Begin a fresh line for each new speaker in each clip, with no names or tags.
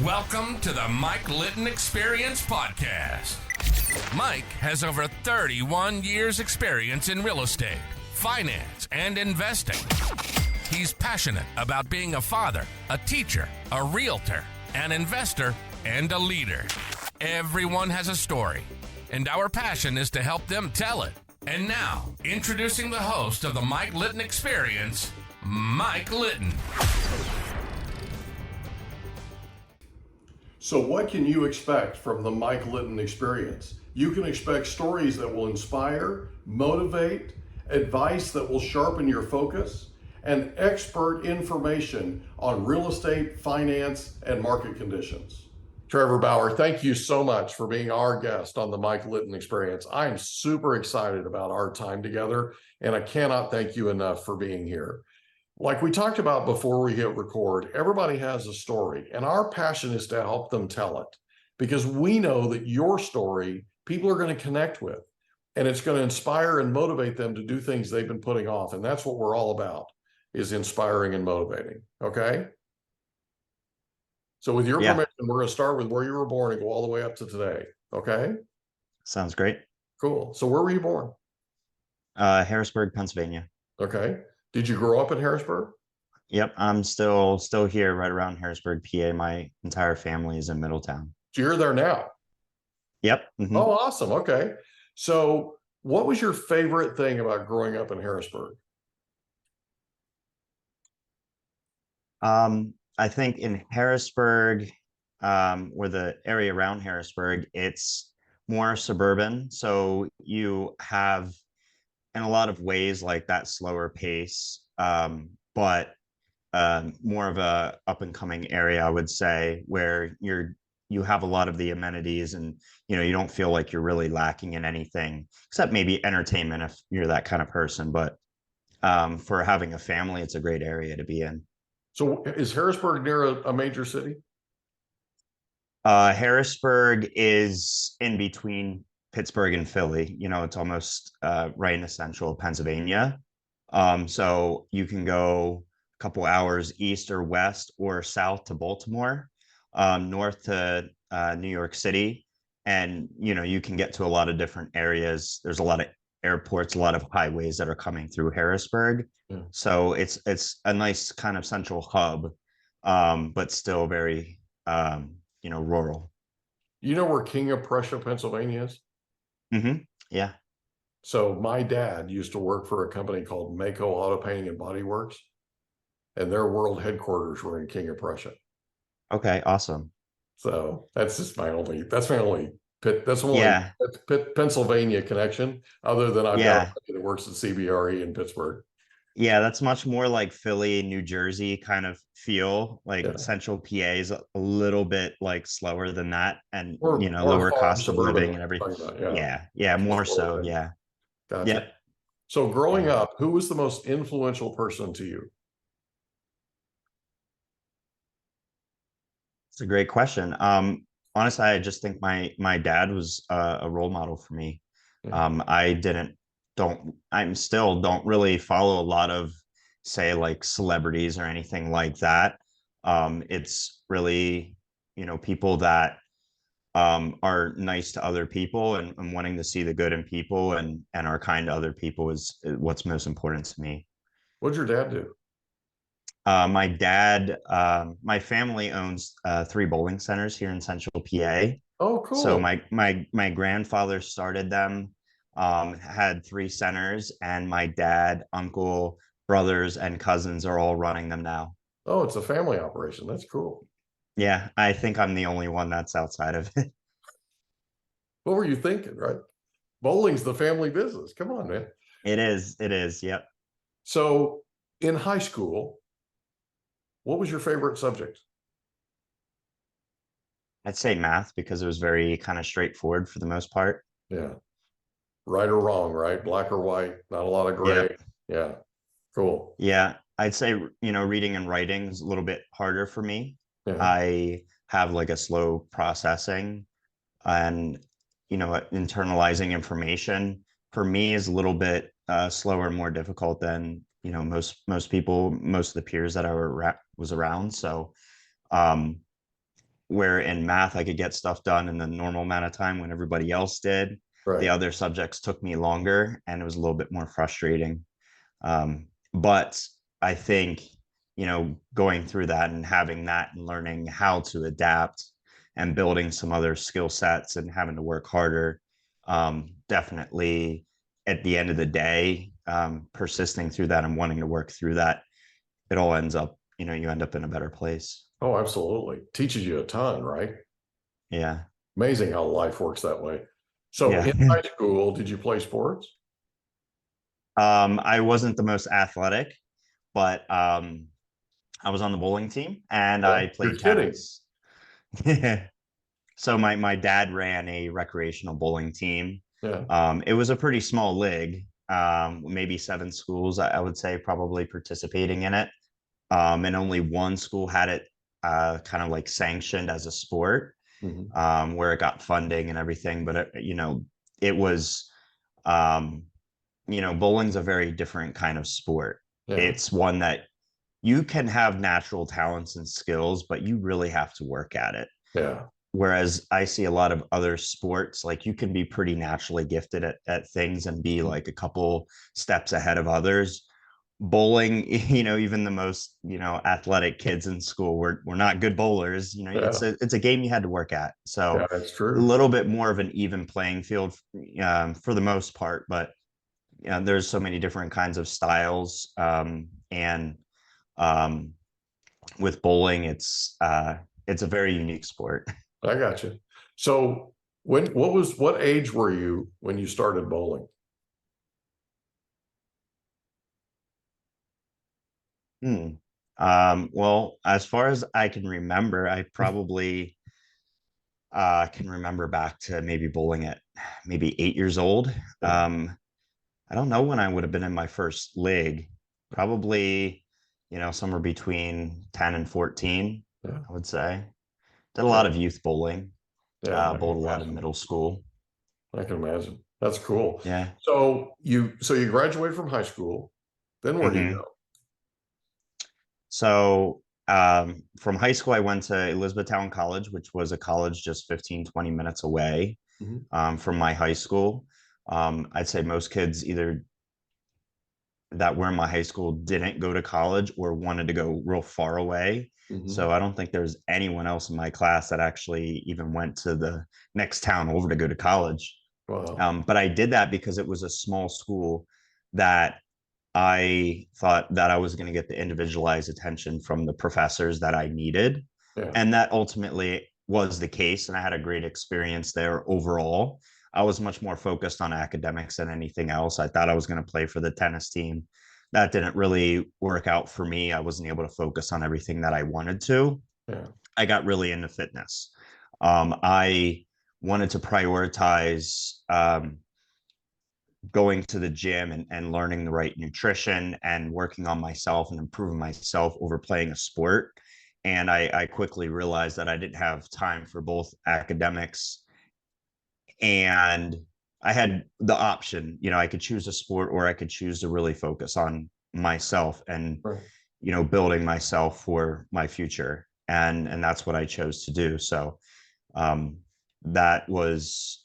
Welcome to the Mike Litton Experience Podcast. Mike has over 31 years experience in real estate, finance, and investing. He's passionate about being a father, a teacher, a realtor, an investor, and a leader. Everyone has a story, and our passion is to help them tell it. And now, introducing the host of the Mike Litton Experience, Mike Litton.
So what can you expect from the Mike Litton Experience? You can expect stories that will inspire, motivate, advice that will sharpen your focus, and expert information on real estate, finance, and market conditions. Trevor Bauer, thank you so much for being our guest on the Mike Litton Experience. I'm super excited about our time together, and I cannot thank you enough for being here. Like we talked about before we hit record, everybody has a story, and our passion is to help them tell it, because we know that your story, people are going to connect with, and it's going to inspire and motivate them to do things they've been putting off. And that's what we're all about, is inspiring and motivating. Okay. So with your permission, we're going to start with where you were born and go all the way up to today. Okay.
Sounds great.
Cool. So where were you born?
Harrisburg, Pennsylvania.
Okay. Did you grow up in Harrisburg?
Yep, I'm still here right around Harrisburg, PA. My entire family is in Middletown.
So you're there now?
Yep. Mm-hmm.
Oh, awesome. Okay. So what was your favorite thing about growing up in Harrisburg?
I think in Harrisburg, or the area around Harrisburg, it's more suburban. So you have, in a lot of ways, like that slower pace, but more of a up and coming area, I would say, where you have a lot of the amenities, and you don't feel like you're really lacking in anything except maybe entertainment if you're that kind of person. But for having a family, it's a great area to be in.
So is Harrisburg near a major city?
Harrisburg is in between Pittsburgh and Philly. It's almost right in the central Pennsylvania. So you can go a couple hours east or west or south to Baltimore, north to New York City, and you can get to a lot of different areas. There's a lot of airports, a lot of highways that are coming through Harrisburg. Yeah. So it's a nice kind of central hub, but still very rural.
You know where King of Prussia, Pennsylvania is?
Mm-hmm. Yeah.
So my dad used to work for a company called Mako Auto Painting and Body Works, and their world headquarters were in King of Prussia.
Okay, awesome.
So that's Pennsylvania connection, other than I've got a buddy that works at CBRE in Pittsburgh.
Yeah, that's much more like Philly, New Jersey kind of feel. Like Central PA is a little bit like slower than that, and lower cost of living and everything. Yeah, more so. Yeah.
Gotcha. Yeah. So growing up, who was the most influential person to you?
It's a great question. Honestly, I just think my dad was a role model for me. I still don't really follow a lot of, say, like celebrities or anything like that. It's really, people that are nice to other people and wanting to see the good in people and are kind to other people is what's most important to me.
What'd your dad do?
My dad, my family owns 3 bowling centers here in Central PA.
Oh, cool.
So my grandfather started them, had 3 centers, and my dad, uncle, brothers, and cousins are all running them now.
Oh, it's a family operation. That's cool.
Yeah, I think I'm the only one that's outside of it.
What were you thinking, right? Bowling's the family business. Come on, man.
It is. Yep.
So in high school, what was your favorite subject?
I'd say math, because it was very kind of straightforward for the most part.
Yeah. Right or wrong, right? Black or white, not a lot of gray. Yep. Yeah. Cool.
Yeah. I'd say, reading and writing is a little bit harder for me. Yeah. I have like a slow processing, and, internalizing information for me is a little bit slower and more difficult than, most people, most of the peers that I was around. So where in math I could get stuff done in the normal amount of time when everybody else did. The
Right.
other subjects took me longer, and it was a little bit more frustrating. But I think, going through that and having that and learning how to adapt and building some other skill sets and having to work harder, definitely at the end of the day, persisting through that and wanting to work through that, it all ends up, you end up in a better place.
Oh, absolutely. Teaches you a ton, right?
Yeah.
Amazing how life works that way. So
Yeah.
in high school, did you play sports?
I wasn't the most athletic, but I was on the bowling team and
Yeah.
I
You're
played
kidding.
tennis. So my dad ran a recreational bowling team.
Yeah.
It was a pretty small league, maybe 7 schools, I would say, probably participating in it. And only one school had it kind of like sanctioned as a sport,
Mhm.
where it got funding and everything. But it was, um, bowling's a very different kind of sport.
Yeah.
It's one that you can have natural talents and skills, but you really have to work at it.
Yeah.
Whereas I see a lot of other sports, like you can be pretty naturally gifted at things and be like a couple steps ahead of others. Bowling, even the most, athletic kids in school, we're not good bowlers.
Yeah.
It's a game you had to work at.
Yeah,
So
that's
a
true.
little bit more of an even playing field, for the most part, but there's so many different kinds of styles. And um, with bowling, it's a very unique sport.
I got you. So what age were you when you started bowling?
Hmm. Well, as far as I can remember, I probably can remember back to maybe bowling at maybe 8 years old.
Yeah.
I don't know when I would have been in my first league. Probably, somewhere between 10 and 14,
Yeah.
I would say. Did a lot
Yeah.
of youth bowling,
Yeah. I can
bowled a lot in
imagine.
middle school.
I can imagine. That's cool.
Yeah.
So you graduated from high school. Then where do you
Hmm.
go?
So from high school, I went to Elizabethtown College, which was a college just 15, 20 minutes away
Mhm.
from my high school. I'd say most kids either that were in my high school didn't go to college or wanted to go real far away.
Mhm.
So I don't think there's anyone else in my class that actually even went to the next town over to go to college.
Wow.
But I did that because it was a small school that I thought that I was going to get the individualized attention from the professors that I needed.
Yeah.
And that ultimately was the case. And I had a great experience there overall. I was much more focused on academics than anything else. I thought I was going to play for the tennis team. That didn't really work out for me. I wasn't able to focus on everything that I wanted to.
Yeah.
I got really into fitness. I wanted to prioritize going to the gym and learning the right nutrition and working on myself and improving myself over playing a sport. And I quickly realized that I didn't have time for both academics, and I had the option, I could choose a sport or I could choose to really focus on myself and,
Right.
building myself for my future. And that's what I chose to do. So um, that was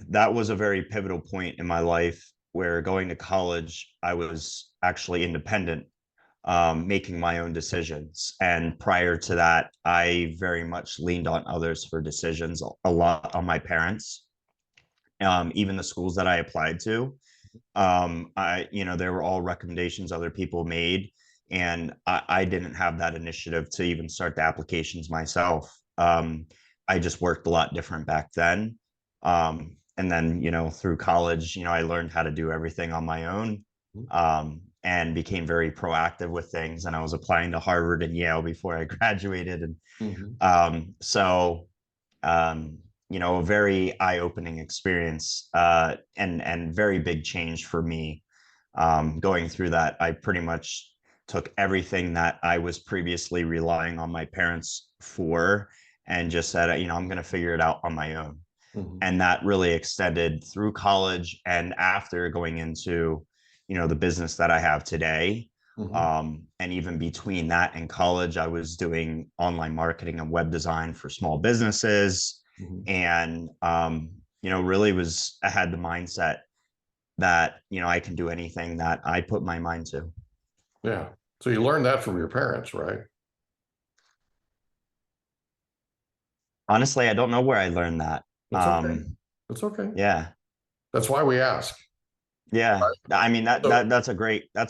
that was a very pivotal point in my life where going to college, I was actually independent, making my own decisions. And prior to that, I very much leaned on others for decisions, a lot on my parents, even the schools that I applied to. There were all recommendations other people made, and I didn't have that initiative to even start the applications myself. I just worked a lot different back then. And then, through college, I learned how to do everything on my own, and became very proactive with things. And I was applying to Harvard and Yale before I graduated. And
Mhm.
so a very eye-opening experience, and very big change for me. Going through that, I pretty much took everything that I was previously relying on my parents for and just said, I'm going to figure it out on my own.
Mhm.
And that really extended through college and after going into, the business that I have today. And even between that and college, I was doing online marketing and web design for small businesses. And, really I had the mindset that, I can do anything that I put my mind to.
Yeah. So you learned that from your parents, right?
Honestly, I don't know where I learned that.
It's okay. It's okay.
Yeah.
That's why we ask.
Yeah. I mean,
So,
that's a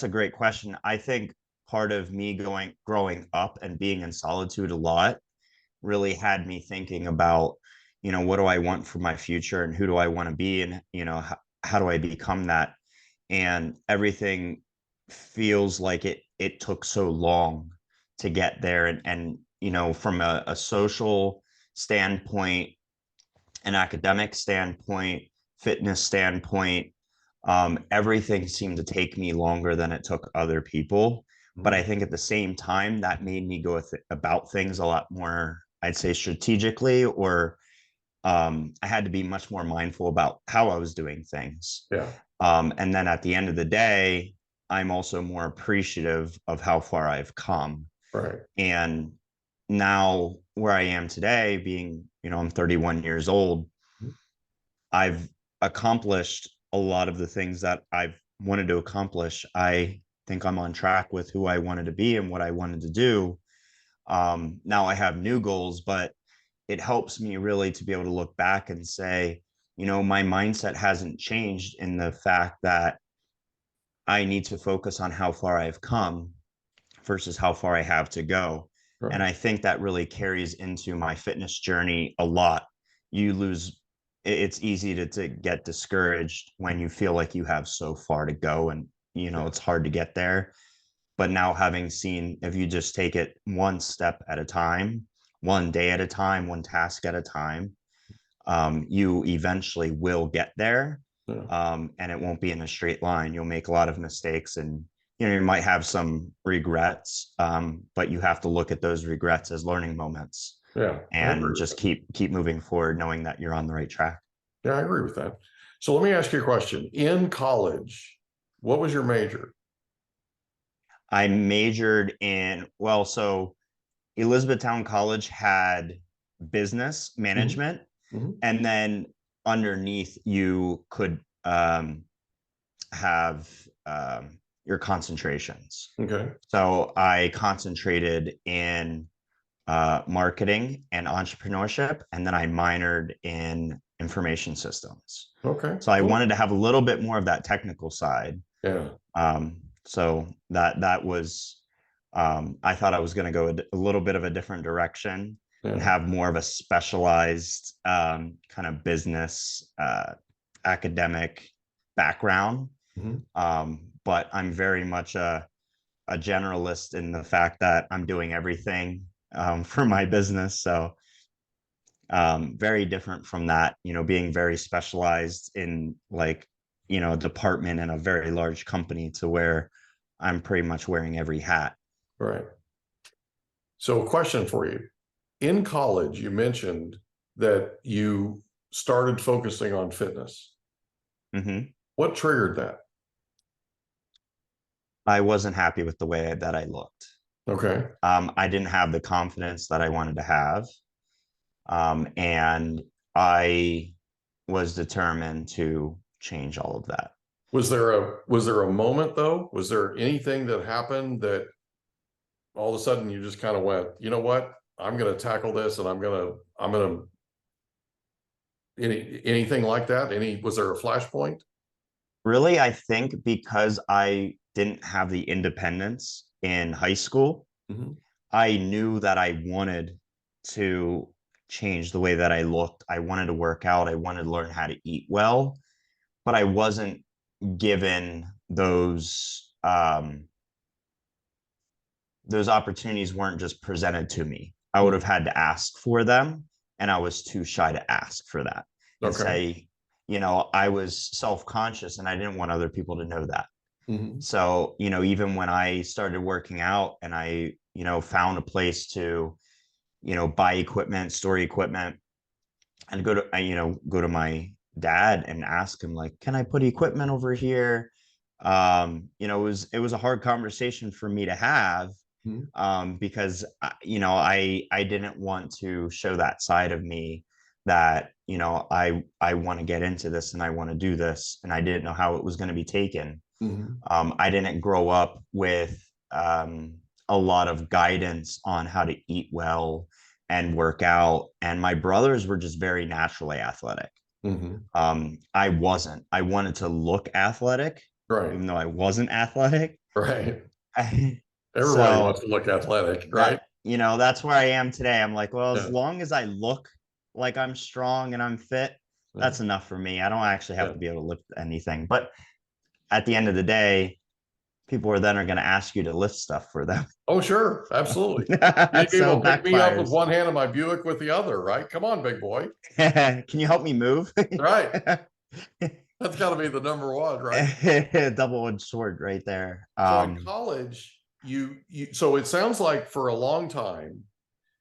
great question. I think part of me growing up and being in solitude a lot really had me thinking about, what do I want for my future and who do I want to be, and, how do I become that? And everything feels like it took so long to get there. And from a social standpoint, an academic standpoint, fitness standpoint, everything seemed to take me longer than it took other people. But I think at the same time, that made me go about things a lot more, I'd say, strategically, or I had to be much more mindful about how I was doing things.
yeah,
And then at the end of the day, I'm also more appreciative of how far I've come.
right.
And now where I am today, being, I'm 31 years old, I've accomplished a lot of the things that I've wanted to accomplish. I think I'm on track with who I wanted to be and what I wanted to do. Now I have new goals, but it helps me really to be able to look back and say, my mindset hasn't changed in the fact that I need to focus on how far I've come versus how far I have to go.
Right.
And I think that really carries into my fitness journey a lot. It's easy to get discouraged when you feel like you have so far to go, and, it's hard to get there. But now, having seen, if you just take it one step at a time, one day at a time, one task at a time, you eventually will get there.
Yeah.
And it won't be in a straight line. You'll make a lot of mistakes, and you might have some regrets, but you have to look at those regrets as learning moments,
Yeah.
and just keep moving forward, knowing that you're on the right track.
Yeah, I agree with that. So let me ask you a question. In college, what was your major?
I majored in, well, so Elizabethtown College had business management,
Mhm.
and then underneath you could have your concentrations.
Okay.
So I concentrated in marketing and entrepreneurship, and then I minored in information systems.
Okay.
So I
Cool.
wanted to have a little bit more of that technical side.
Yeah.
So that was, I thought I was going to go a little bit of a different direction and
Yeah.
have more of a specialized kind of business academic background. But I'm very much a generalist in the fact that I'm doing everything for my business. So very different from that, being very specialized in, like, a department in a very large company, to where I'm pretty much wearing every hat.
Right. So a question for you. In college, you mentioned that you started focusing on fitness.
Hmm.
What triggered that?
I wasn't happy with the way that I looked.
Okay.
I didn't have the confidence that I wanted to have. And I was determined to change all of that.
Was there a moment though? Was there anything that happened that all of a sudden you just kind of went, you know what? I'm going to tackle this, and I'm going to anything like that? Was there a flashpoint?
Really, I think because I didn't have the independence in high school,
Mm-hmm.
I knew that I wanted to change the way that I looked. I wanted to work out. I wanted to learn how to eat well, but I wasn't given those opportunities weren't just presented to me. I would have had to ask for them, and I was too shy to ask for that and
Okay.
say, I was self-conscious, and I didn't want other people to know that.
Mm-hmm.
So, even when I started working out and I, found a place to, buy equipment, store equipment, and go to my dad and ask him, like, can I put equipment over here? It was a hard conversation for me to have,
Mhm.
because I didn't want to show that side of me that I want to get into this and I want to do this, and I didn't know how it was going to be taken.
Mhm.
I didn't grow up with a lot of guidance on how to eat well and work out, and my brothers were just very naturally athletic.
Mhm.
I wasn't. I wanted to look athletic,
Right.
even though I wasn't athletic.
Right. Everybody
So
wants to look athletic, right?
that's where I am today. I'm like, well, as
Yeah.
long as I look like I'm strong and I'm fit,
Yeah.
that's enough for me. I don't actually have
Yeah.
to be able to lift anything. But at the end of the day, people are going to ask you to lift stuff for them.
Oh, sure. Absolutely. You ain't
So
able
it
to pick me up with
backfires.
one hand and my Buick with the other, right? Come on, big boy.
Can you help me move?
Right. That's got to be the number one, right?
Double-edged sword right there.
So in college, so it sounds like for a long time,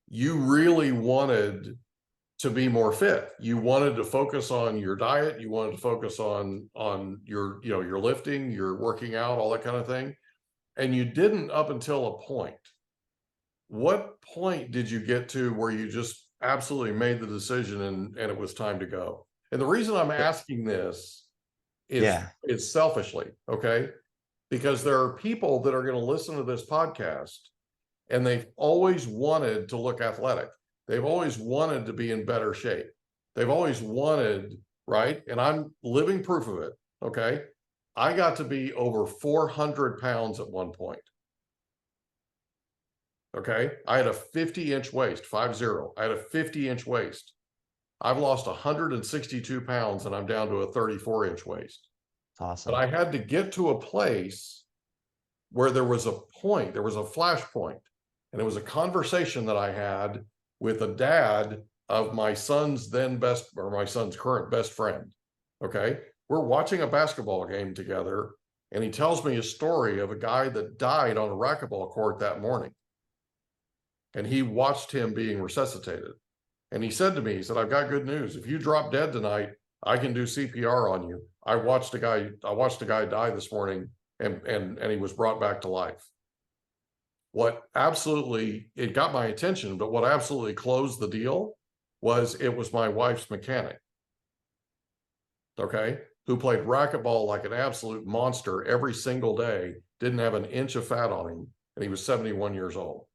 you really wanted to be more fit. You wanted to focus on your diet. You wanted to focus on your, your lifting, your working out, all that kind of thing. And you didn't up until a point. What point did you get to where you just absolutely made the decision and it was time to go? And the reason I'm asking this
Yeah.
is selfishly, okay? Because there are people that are going to listen to this podcast and they've always wanted to look athletic. They've always wanted to be in better shape. They've always wanted, right? And I'm living proof of it, okay? I got to be over 400 pounds at one point. Okay. I had a 50-inch waist, 50. I had a 50-inch waist. I've lost 162 pounds and I'm down to a 34-inch waist.
It's awesome.
But I had to get to a place where there was a point, there was a flash point, and it was a conversation that I had with a dad of my son's my son's current best friend. Okay. We're watching a basketball game together, and he tells me a story of a guy that died on a racquetball court that morning. And he watched him being resuscitated. And he said to me, he said, I've got good news. If you drop dead tonight, I can do CPR on you. I watched a guy die this morning, and he was brought back to life. What absolutely, it got my attention, but what absolutely closed the deal was it was my wife's mechanic, okay, who played racquetball like an absolute monster every single day, didn't have an inch of fat on him, and he was 71 years old.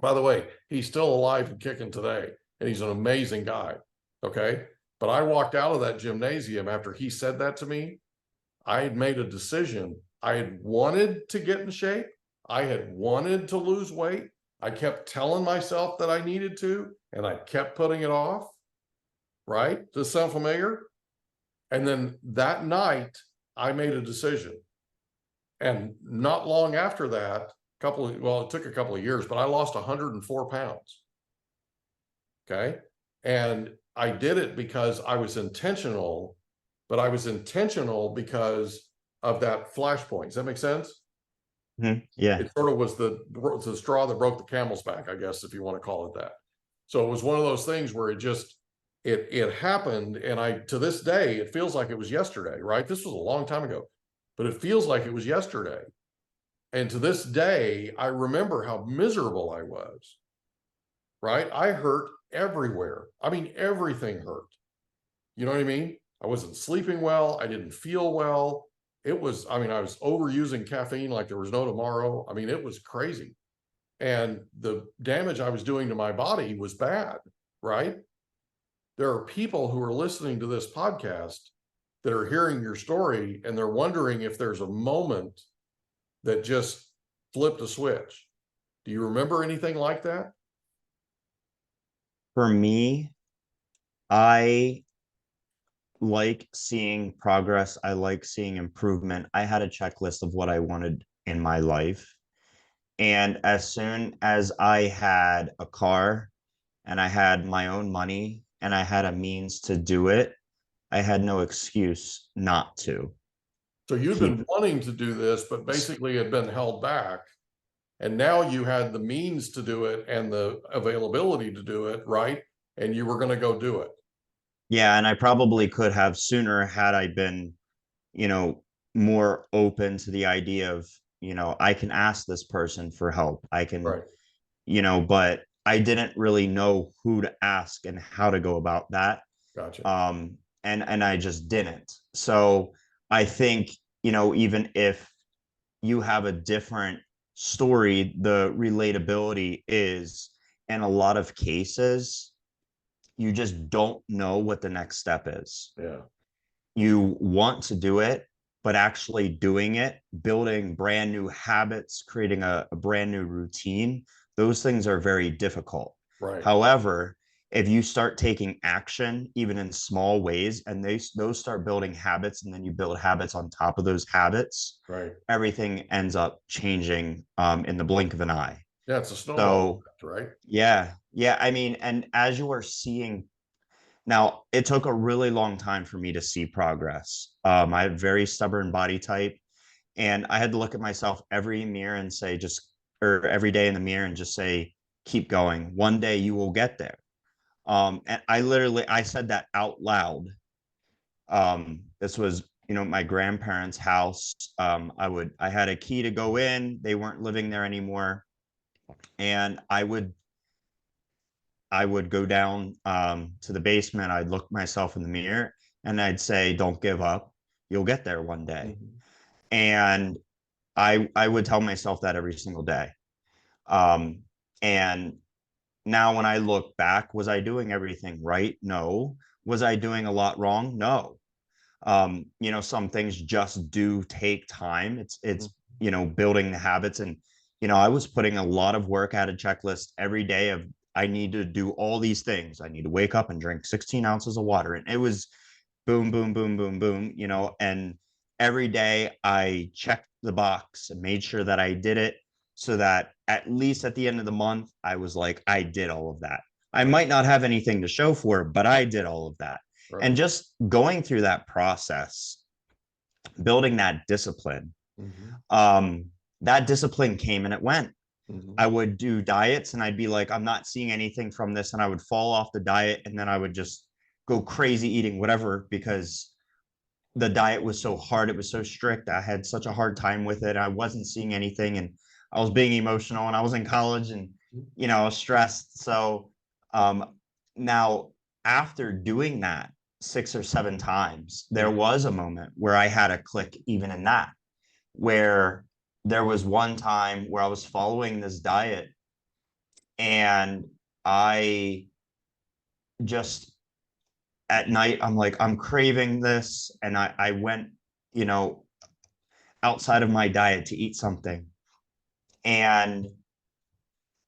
By the way, he's still alive and kicking today, and he's an amazing guy, okay? But I walked out of that gymnasium after he said that to me. I had made a decision. I had wanted to get in shape. I had wanted to lose weight. I kept telling myself that I needed to, and I kept putting it off, right? Does this sound familiar? And then that night, I made a decision. And not long after that, it took a couple of years, but I lost 104 pounds. Okay. And I did it because I was intentional, but I was intentional because of that flashpoint. Does that make sense?
Yeah.
It sort of was the straw that broke the camel's back, I guess, if you want to call it that. So it was one of those things where it happened. And to this day, it feels like it was yesterday, right? This was a long time ago, but it feels like it was yesterday. And to this day, I remember how miserable I was, right? I hurt everywhere. I mean, everything hurt. You know what I mean? I wasn't sleeping well. I didn't feel well. I was overusing caffeine like there was no tomorrow. I mean, it was crazy. And the damage I was doing to my body was bad, right? There are people who are listening to this podcast that are hearing your story and they're wondering if there's a moment that just flipped a switch. Do you remember anything like that?
For me, I like seeing progress. I like seeing improvement. I had a checklist of what I wanted in my life. And as soon as I had a car and I had my own money and I had a means to do it, I had no excuse not to.
So you've been wanting to do this, but basically had been held back. And now you had the means to do it and the availability to do it, right? And you were going to go do it.
Yeah, and I probably could have sooner had I been, you know, more open to the idea of, I can ask this person for help. I can,
Right.
but I didn't really know who to ask and how to go about that.
Gotcha.
And I just didn't. So I think, even if you have a different story, the relatability is, in a lot of cases, you just don't know what the next step is.
Yeah.
You want to do it, but actually doing it, building brand new habits, creating a brand new routine, those things are very difficult.
Right.
However, if you start taking action, even in small ways, and those start building habits, and then you build habits on top of those habits,
Right.
everything ends up changing in the blink of an eye.
Yeah, it's a snowball
So
effect, right?
yeah. I mean, and as you are seeing now, it took a really long time for me to see progress. I have very stubborn body type, and I had to look at myself every mirror and say, or every day in the mirror and just say, keep going. One day you will get there. And I said that out loud. This was, my grandparents' house. I had a key to go in. They weren't living there anymore. And I would go down to the basement. I'd look myself in the mirror and I'd say, don't give up. You'll get there one day.
Mhm.
And I would tell myself that every single day. Um, and now when I look back, was I doing everything right? No. Was I doing a lot wrong? No. Some things just do take time. It's building the habits. And I was putting a lot of work at a checklist every day of, I need to do all these things. I need to wake up and drink 16 ounces of water. And it was boom, boom, boom, boom, boom, and every day I checked the box and made sure that I did it, so that at least at the end of the month, I was like, I did all of that. I
Right.
might not have anything to show for it, but I did all of that.
Right.
And just going through that process, building that discipline,
Mhm.
um, that discipline came and it went.
Mhm.
I would do diets and I'd be like, I'm not seeing anything from this. And I would fall off the diet, and then I would just go crazy eating whatever, because the diet was so hard. It was so strict. I had such a hard time with it. I wasn't seeing anything, and I was being emotional, and I was in college, and, I was stressed. So um, now, after doing that 6 or 7 times, there was a moment where I had a click, even in that, where there was one time where I was following this diet, and I just, at night, I'm like, I'm craving this. And I went, you know, outside of my diet to eat something. And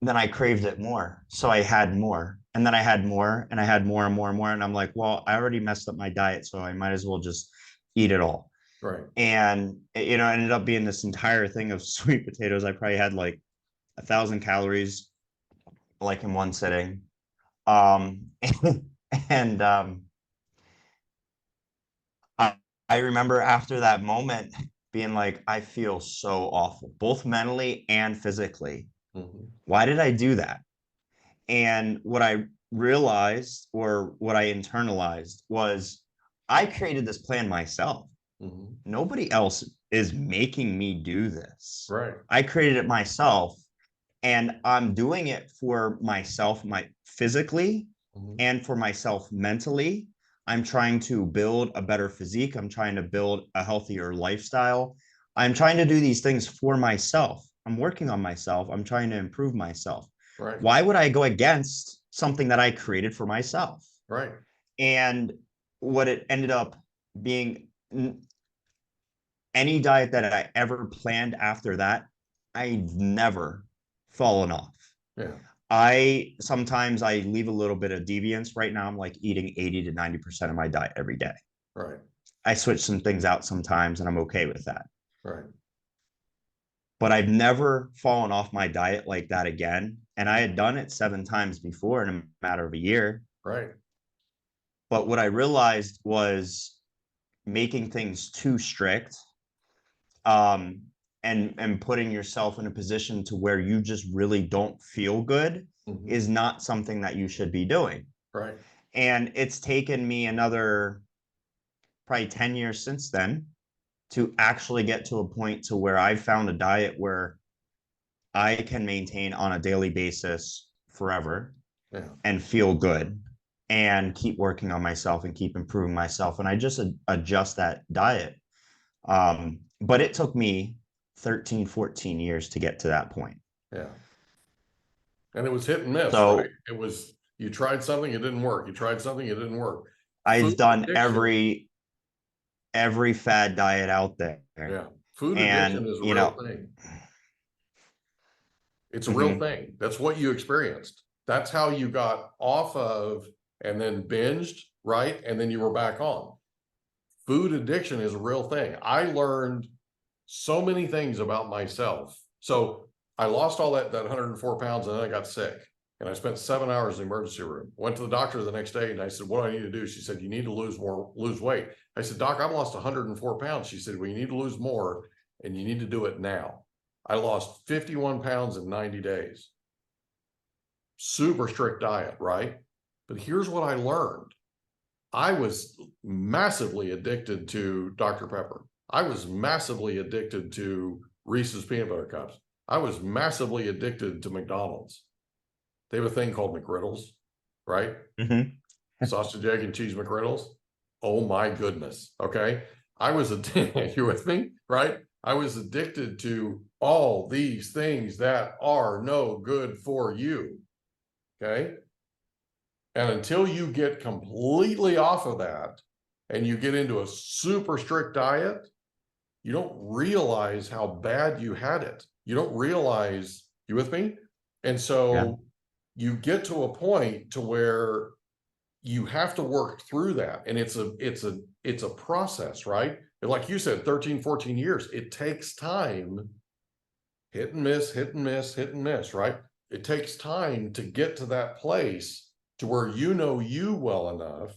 then I craved it more. So I had more. And then I had more, and I had more and more and more. And I'm like, well, I already messed up my diet, so I might as well just eat it all.
Right.
And, it ended up being this entire thing of sweet potatoes. I probably had like 1,000 calories, like in one sitting. Um, and I, I remember after that moment being like, I feel so awful, both mentally and physically.
Mhm.
Why did I do that? And what I realized, or what I internalized, was I created this plan myself.
Mhm.
Nobody else is making me do this.
Right.
I created it myself, and I'm doing it for myself, my physically,
Mhm.
and for myself mentally. I'm trying to build a better physique. I'm trying to build a healthier lifestyle. I'm trying to do these things for myself. I'm working on myself. I'm trying to improve myself.
Right.
Why would I go against something that I created for myself?
Right.
And what it ended up being, any diet that I ever planned after that, I've never fallen off.
Yeah.
I sometimes I leave a little bit of deviance. Right now, I'm like eating 80 to 90% of my diet every day.
Right.
I switch some things out sometimes, and I'm okay with that.
Right.
But I've never fallen off my diet like that again. And I had done it 7 times before in a matter of a year.
Right.
But what I realized was, making things too strict, um, and putting yourself in a position to where you just really don't feel good,
Mhm.
is not something that you should be doing.
Right.
And it's taken me another probably 10 years since then to actually get to a point to where I found a diet where I can maintain on a daily basis forever
Yeah.
and feel good and keep working on myself and keep improving myself. And I just adjust that diet. But it took me 13, 14 years to get to that point.
Yeah. And it was hit and miss, right?
So
It was, you tried something, it didn't work. You tried something, it didn't work. Food
I've done
addiction,
every fad diet out there.
yeah. Food addiction
And,
is a
you
real
know,
thing. It's a real
mhm,
thing. That's what you experienced. That's how you got off of and then binged, right? And then you were back on. Food addiction is a real thing. I learned so many things about myself. So I lost all that 104 pounds, and then I got sick. And I spent 7 hours in the emergency room. Went to the doctor the next day and I said, what do I need to do? She said, you need to lose weight. I said, Doc, I've lost 104 pounds. She said, well, you need to lose more and you need to do it now. I lost 51 pounds in 90 days. Super strict diet, right? But here's what I learned. I was massively addicted to Dr. Pepper. I was massively addicted to Reese's peanut butter cups. I was massively addicted to McDonald's. They have a thing called McGriddles, right?
mhm.
Sausage, egg, and cheese McGriddles. Oh my goodness. Okay. I was addicted. You with me? Right? I was addicted to all these things that are no good for you. Okay. And until you get completely off of that and you get into a super strict diet, you don't realize how bad you had it. You don't realize, you with me? And so
Yeah.
you get to a point to where you have to work through that. And it's a process, right? And like you said, 13, 14 years, it takes time, hit and miss, hit and miss, hit and miss, right? It takes time to get to that place to where you know you well enough.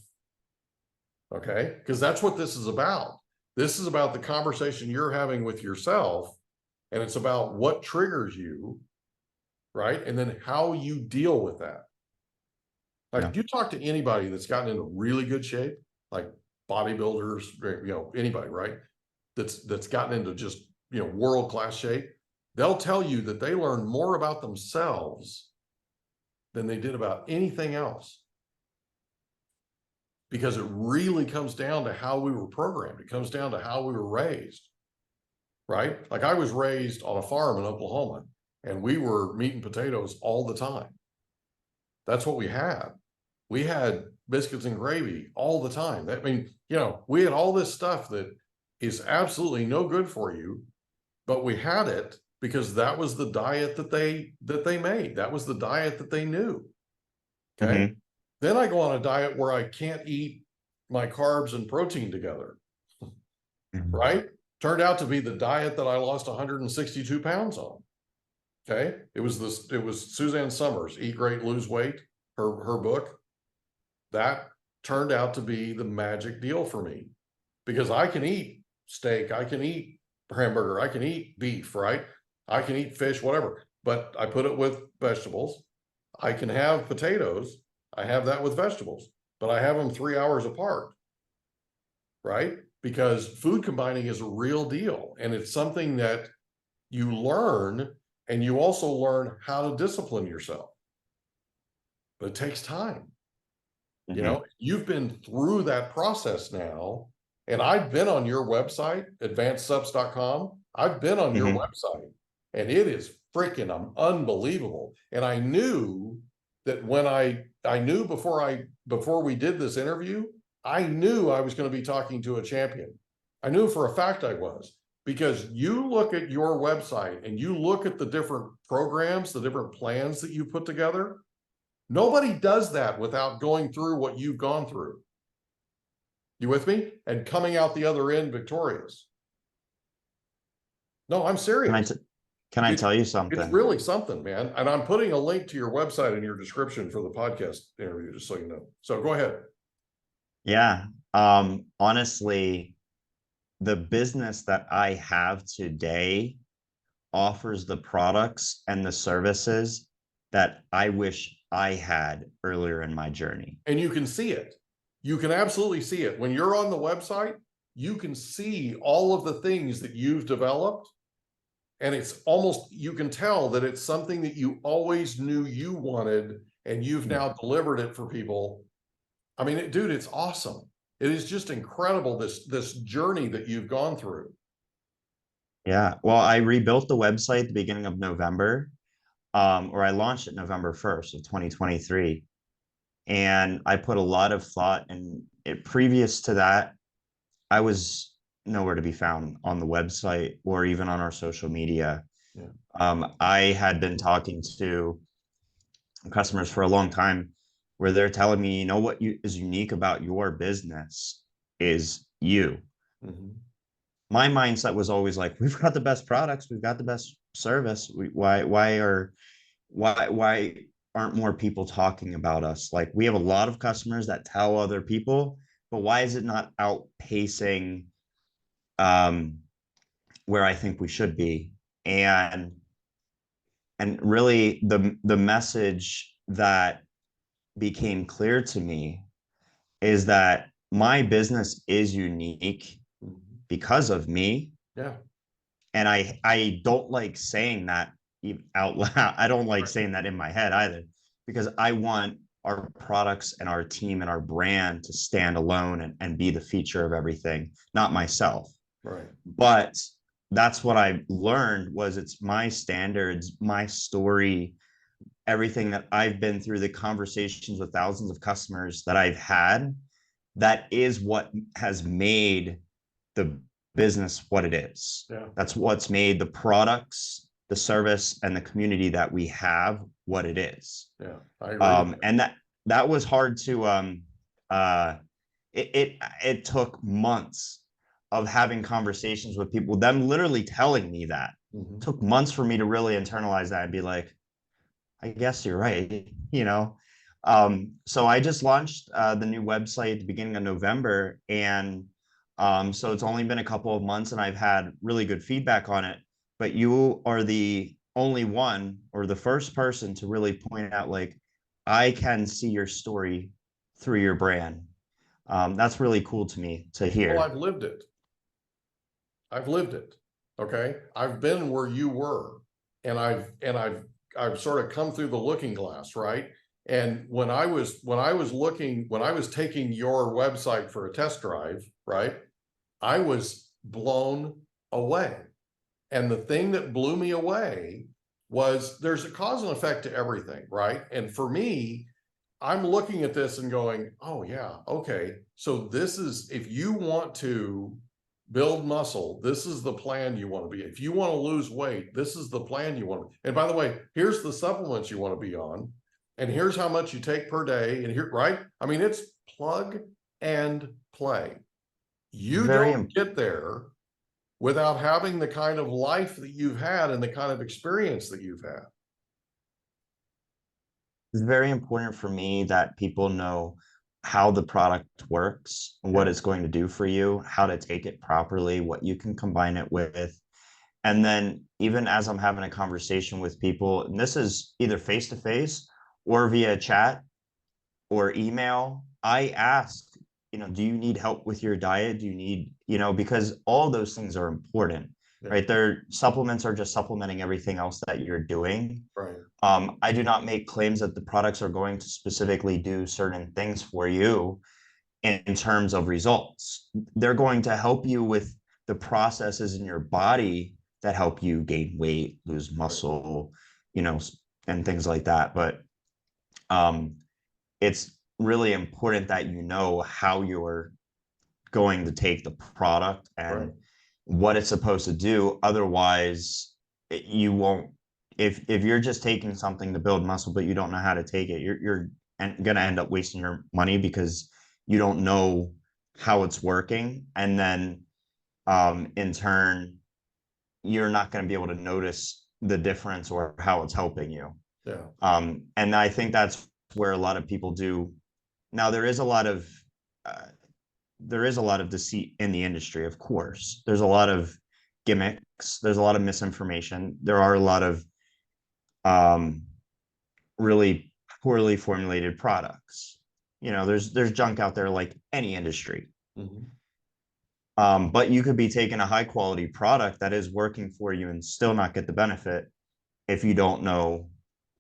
Okay. Because that's what this is about. This is about the conversation you're having with yourself. And it's about what triggers you, right? And then how you deal with that. Like,
Yeah.
you talk to anybody that's gotten into really good shape, like bodybuilders, anybody, right? That's gotten into just, world-class shape. They'll tell you that they learn more about themselves than they did about anything else. Because it really comes down to how we were programmed. It comes down to how we were raised, right? Like, I was raised on a farm in Oklahoma and we were meat and potatoes all the time. That's what we had. We had biscuits and gravy all the time. That, I mean, we had all this stuff that is absolutely no good for you, but we had it because that was the diet that they made. That was the diet that they knew. Okay.
Mhm.
Then I go on a diet where I can't eat my carbs and protein together.
Mhm.
Right? Turned out to be the diet that I lost 162 pounds on. Okay. It was Suzanne Summers, Eat Great, Lose Weight, her book. That turned out to be the magic deal for me because I can eat steak, I can eat hamburger, I can eat beef, right? I can eat fish, whatever, but I put it with vegetables. I can have potatoes. I have that with vegetables, but I have them 3 hours apart, right? Because food combining is a real deal. And it's something that you learn, and you also learn how to discipline yourself. But it takes time.
Mhm.
You've been through that process now. And I've been on your website, advancedsupps.com. I've been on your
Mhm.
website and it is freaking unbelievable. And I knew that when I knew before we did this interview, I knew I was going to be talking to a champion. I knew for a fact I was, because you look at your website and you look at the different programs, the different plans that you put together. Nobody does that without going through what you've gone through. You with me? And coming out the other end victorious. No, I'm
Can I
serious.
can I
It's
tell you
it's
something?
really something, man. And I'm putting a link to your website in your description for the podcast interview, just so you know. So go ahead.
Yeah. Honestly, the business that I have today offers the products and the services that I wish I had earlier in my journey.
And you can see it. You can absolutely see it. When you're on the website, you can see all of the things that you've developed. And it's almost, you can tell that it's something that you always knew you wanted, and you've now delivered it for people. I mean, dude, it's awesome. It is just incredible, this journey that you've gone through.
Yeah. Well, I rebuilt the website at the beginning of November, or I launched it November 1st of 2023. And I put a lot of thought in it. Previous to that, I was nowhere to be found on the website or even on our social media.
Yeah.
I had been talking to customers for a long time where they're telling me, you know, what is unique about your business is you.
Mm-hmm.
My mindset was always like, we've got the best products, we've got the best service. Why aren't more people talking about us? Like, we have a lot of customers that tell other people, but why is it not outpacing where I think we should be? And really the message that became clear to me is that my business is unique because of me.
Yeah.
And I don't like saying that out loud. I don't like saying that in my head either, because I want our products and our team and our brand to stand alone and be the feature of everything, not myself.
Right.
But that's what I learned, was it's my standards, my story, everything that I've been through, the conversations with thousands of customers that I've had, that is what has made the business what it is.
Yeah.
That's what's made the products, the service, and the community that we have what it is.
Yeah, I agree.
And that was hard to it took months of having conversations with people, them literally telling me that.
Mm-hmm.
It took months for me to really internalize that and be like, I guess you're right, you know. So I just launched the new website at the beginning of November, and so it's only been a couple of months, and I've had really good feedback on it. But you are the only one, or the first person, to really point out, like, I can see your story through your brand. That's really cool to me to hear.
Well, I've lived it. I've lived it. Okay. I've been where you were, and I've sort of come through the looking glass, right? And when I was taking your website for a test drive, right, I was blown away. And the thing that blew me away was, there's a cause and effect to everything, right? And for me, I'm looking at this and going, oh yeah, okay. So this is, if you want to build muscle, this is the plan you want to be. If you want to lose weight, this is the plan you want to. And by the way, here's the supplements you want to be on, and here's how much you take per day. And here, right? I mean, it's plug and play. You don't get there without having the kind of life that you've had and the kind of experience that you've had.
It's very important for me that people know how the product works, what it's going to do for you, how to take it properly, what you can combine it with. And then even as I'm having a conversation with people, and this is either face to face or via chat or email, I ask, you know, do you need help with your diet? Do you need, you know, because all those things are important, right? Their supplements are just supplementing everything else that you're doing.
Right.
I do not make claims that the products are going to specifically do certain things for you in terms of results. They're going to help you with the processes in your body that help you gain weight, lose muscle, you know, and things like that. But it's really important that you know how you're going to take the product and what it's supposed to do. Otherwise, you won't. If you're just taking something to build muscle, but you don't know how to take it, you're going to end up wasting your money because you don't know how it's working. And then in turn, you're not going to be able to notice the difference or how it's helping you.
Yeah.
And I think that's where a lot of people do. Now, there is a lot of deceit in the industry, of course. There's a lot of gimmicks. There's a lot of misinformation. There are a lot of really poorly formulated products. You know, there's junk out there like any industry.
Mm-hmm.
But you could be taking a high quality product that is working for you and still not get the benefit if you don't know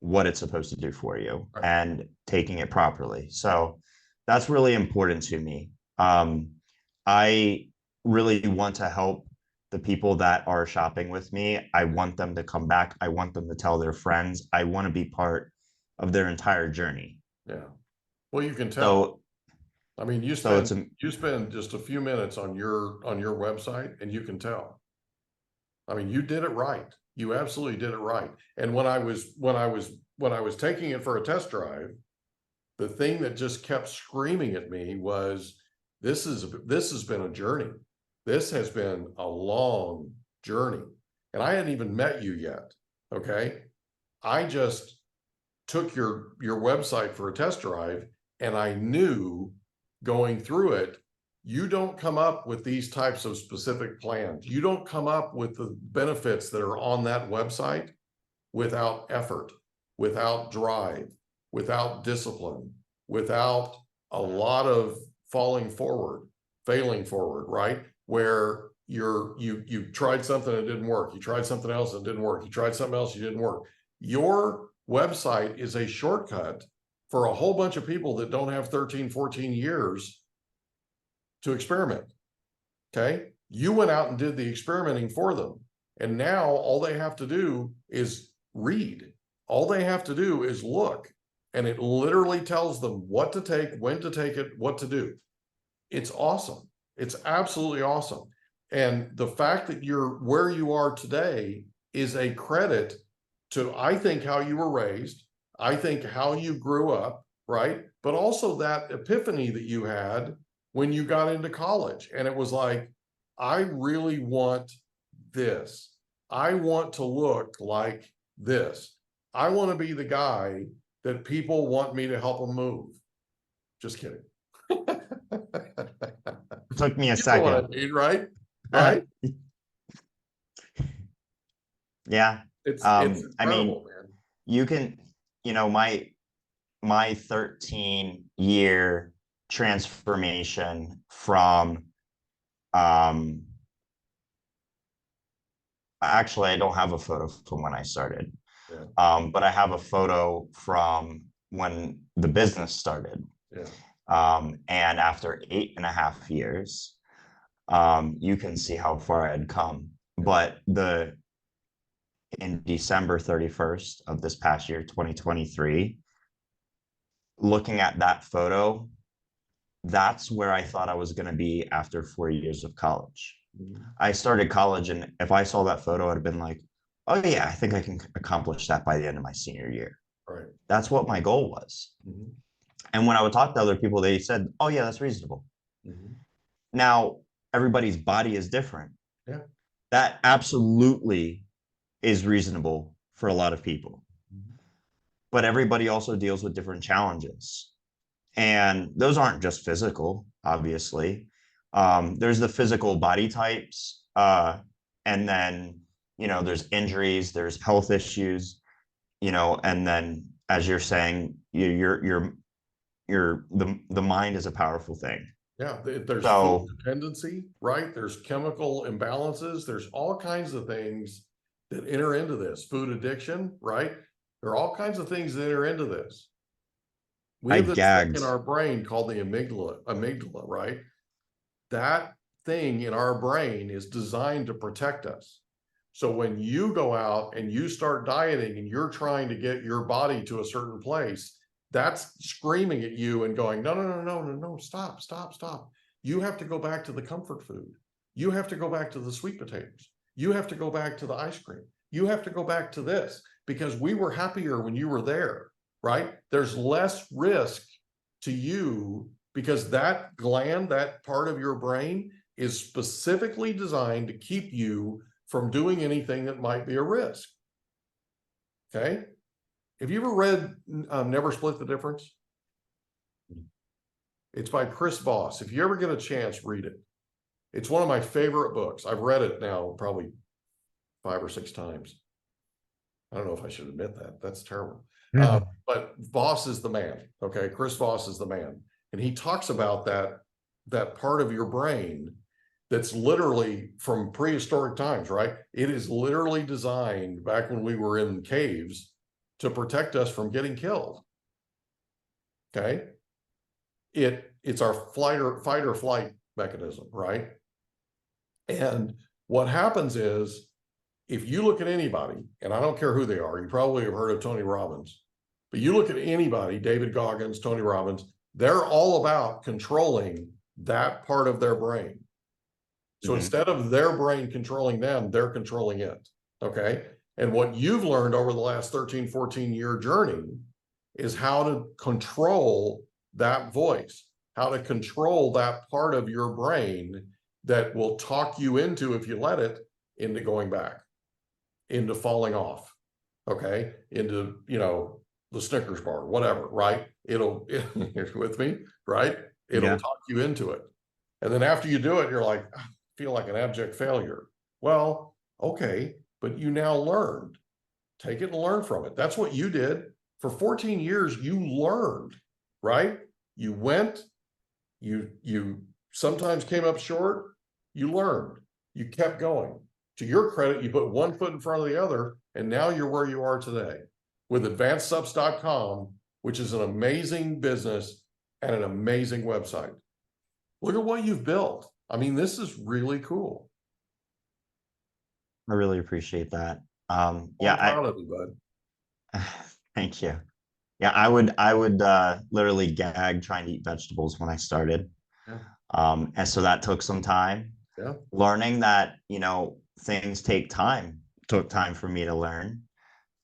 what it's supposed to do for you
Right.
and taking it properly. So that's really important to me. I really want to help the people that are shopping with me. I want them to come back. I want them to tell their friends. I want to be part of their entire journey.
Yeah. Well, you can tell.
So,
I mean, you
so it's
spend just a few minutes on your website, and you can tell. I mean, you did it right. You absolutely did it right. And when I was taking it for a test drive, the thing that just kept screaming at me was, this has been a journey. This has been a long journey. And I hadn't even met you yet. Okay. I just took your website for a test drive, and I knew going through it, you don't come up with these types of specific plans. You don't come up with the benefits that are on that website without effort, without drive, without discipline, without a lot of failing forward, right? Where you tried something that didn't work. You tried something else that didn't work. You tried something else that didn't work. Your website is a shortcut for a whole bunch of people that don't have 13, 14 years to experiment. Okay. You went out and did the experimenting for them. And now all they have to do is read. All they have to do is look. And it literally tells them what to take, when to take it, what to do. It's awesome. It's absolutely awesome. And the fact that you're where you are today is a credit to, I think, how you were raised. I think how you grew up, right? But also that epiphany that you had when you got into college. And it was like, I really want this. I want to look like this. I want to be the guy that people want me to help them move. Just kidding.
It took me a
You know what I
second.
mean, right? Right?
Yeah.
It's
I
incredible,
mean,
man.
you can, my 13-year transformation from, actually, I don't have a photo from when I started.
Yeah.
But I have a photo from when the business started.
Yeah.
And after 8.5 years, you can see how far I had come. But in December 31st of this past year, 2023, looking at that photo, that's where I thought I was going to be after 4 years of college.
Mhm.
I started college, and if I saw that photo, I'd have been like, oh yeah, I think I can accomplish that by the end of my senior year.
Right.
That's what my goal was.
Mhm.
And when I would talk to other people, they said, oh yeah, that's reasonable.
Mhm.
Now, everybody's body is different.
Yeah.
That absolutely is reasonable for a lot of people.
Mhm.
But everybody also deals with different challenges. And those aren't just physical, obviously. There's the physical body types, and then there's injuries, there's health issues, and then as you're saying, the mind is a powerful thing.
Yeah, there's
So
food dependency, right? There's chemical imbalances. There's all kinds of things that enter into this. Food addiction, right? There are all kinds of things that enter into this. We
I
have this thing
gagged.
in our brain called the amygdala, right? That thing in our brain is designed to protect us. So when you go out and you start dieting and you're trying to get your body to a certain place, that's screaming at you and going, no, no, no, no, no, no, stop, stop, stop. You have to go back to the comfort food. You have to go back to the sweet potatoes. You have to go back to the ice cream. You have to go back to this because we were happier when you were there, right? There's less risk to you because that gland, that part of your brain is specifically designed to keep you from doing anything that might be a risk. Okay. Have you ever read Never Split the Difference? It's by Chris Voss. If you ever get a chance, read it. It's one of my favorite books. I've read it now probably 5 or 6 times. I don't know if I should admit that. That's terrible. But Voss is the man. Okay. Chris Voss is the man. And he talks about that part of your brain that's literally from prehistoric times, right? It is literally designed back when we were in caves to protect us from getting killed. Okay. It's our fight or flight mechanism, right? And what happens is, if you look at anybody, and I don't care who they are, you probably have heard of Tony Robbins, but you look at anybody, David Goggins, Tony Robbins, they're all about controlling that part of their brain. So instead of their brain controlling them, they're controlling it. Okay. And what you've learned over the last 13, 14-year journey is how to control that voice, how to control that part of your brain that will talk you into, if you let it, into going back, into falling off, okay, into, the Snickers bar, whatever, right? You're with me, right? It'll talk you into it. And then after you do it, you're like, I feel like an abject failure. Well, okay, but you now learned. Take it and learn from it. That's what you did. For 14 years, you learned, right? You went, you sometimes came up short, you learned, you kept going. To your credit, you put one foot in front of the other, and now you're where you are today with advancedsupps.com, which is an amazing business and an amazing website. Look at what you've built. I mean, this is really cool.
I really appreciate that.
I'm proud of you, bud.
Thank you. Yeah, I would literally gag trying to eat vegetables when I started. Yeah. And so that took some time.
Yeah.
Learning that, things take time, took time for me to learn.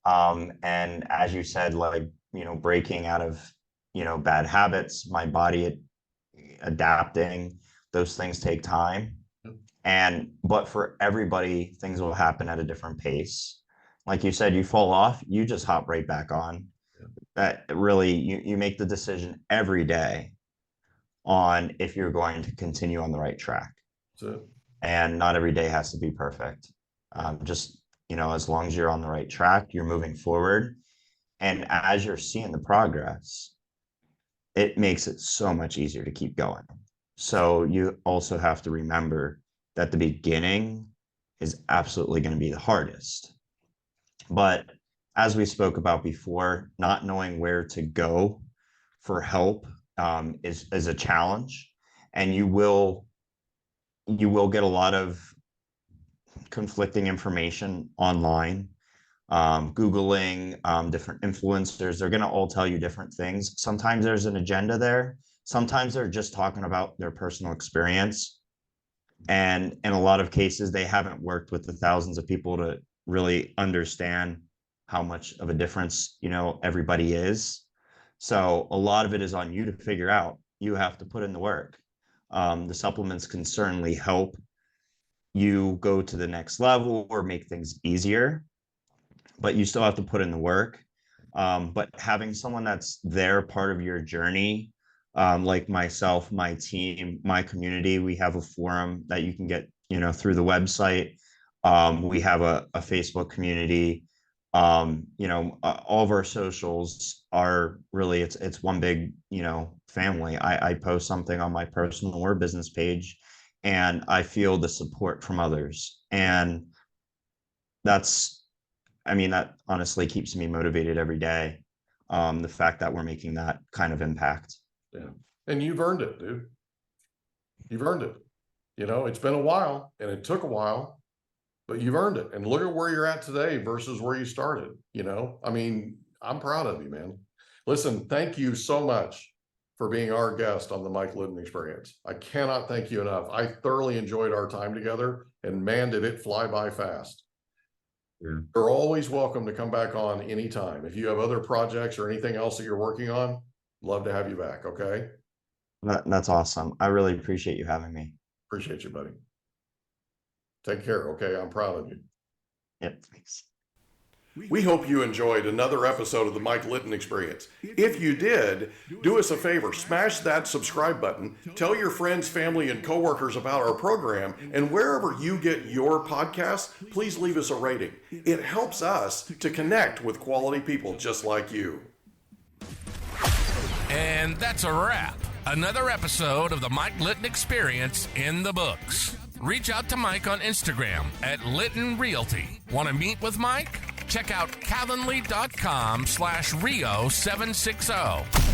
And as you said, like, breaking out of, bad habits, my body adapting, those things take time. But for everybody, things will happen at a different pace. Like you said, you fall off, you just hop right back on. That really, you make the decision every day on if you're going to continue on the right track. And not every day has to be perfect. Just, as long as you're on the right track, you're moving forward. And as you're seeing the progress, it makes it so much easier to keep going. So you also have to remember that the beginning is absolutely going to be the hardest. But as we spoke about before, not knowing where to go for help is a challenge, and you will get a lot of conflicting information online. Googling different influencers, they're going to all tell you different things. Sometimes there's an agenda there. Sometimes they're just talking about their personal experience. And in a lot of cases, they haven't worked with the thousands of people to really understand how much of a difference, everybody is. So a lot of it is on you to figure out. You have to put in the work. The supplements can certainly help you go to the next level or make things easier, but you still have to put in the work. But having someone that's there, part of your journey, like myself, my team, my community, we have a forum that you can get, through the website. We have a Facebook community. All of our socials are really, it's one big, family. I post something on my personal or business page, and I feel the support from others. And that honestly keeps me motivated every day. The fact that we're making that kind of impact.
Yeah. And you've earned it, dude. You've earned it. It's been a while, and it took a while, but you've earned it. And look at where you're at today versus where you started. I'm proud of you, man. Listen, thank you so much for being our guest on the Mike Litton Experience. I cannot thank you enough. I thoroughly enjoyed our time together, and man, did it fly by fast. Yeah. You're always welcome to come back on anytime. If you have other projects or anything else that you're working on, love to have you back. Okay.
That's awesome. I really appreciate you having me.
Appreciate you, buddy. Take care. Okay. I'm proud of you.
Yep. Thanks.
We hope you enjoyed another episode of the Mike Litton Experience. If you did, do us a favor, smash that subscribe button, tell your friends, family, and coworkers about our program, and wherever you get your podcasts, please leave us a rating. It helps us to connect with quality people just like you.
And that's a wrap. Another episode of the Mike Litton Experience in the books. Reach out to Mike on Instagram at Litton Realty. Want to meet with Mike? Check out calendly.com/Rio760.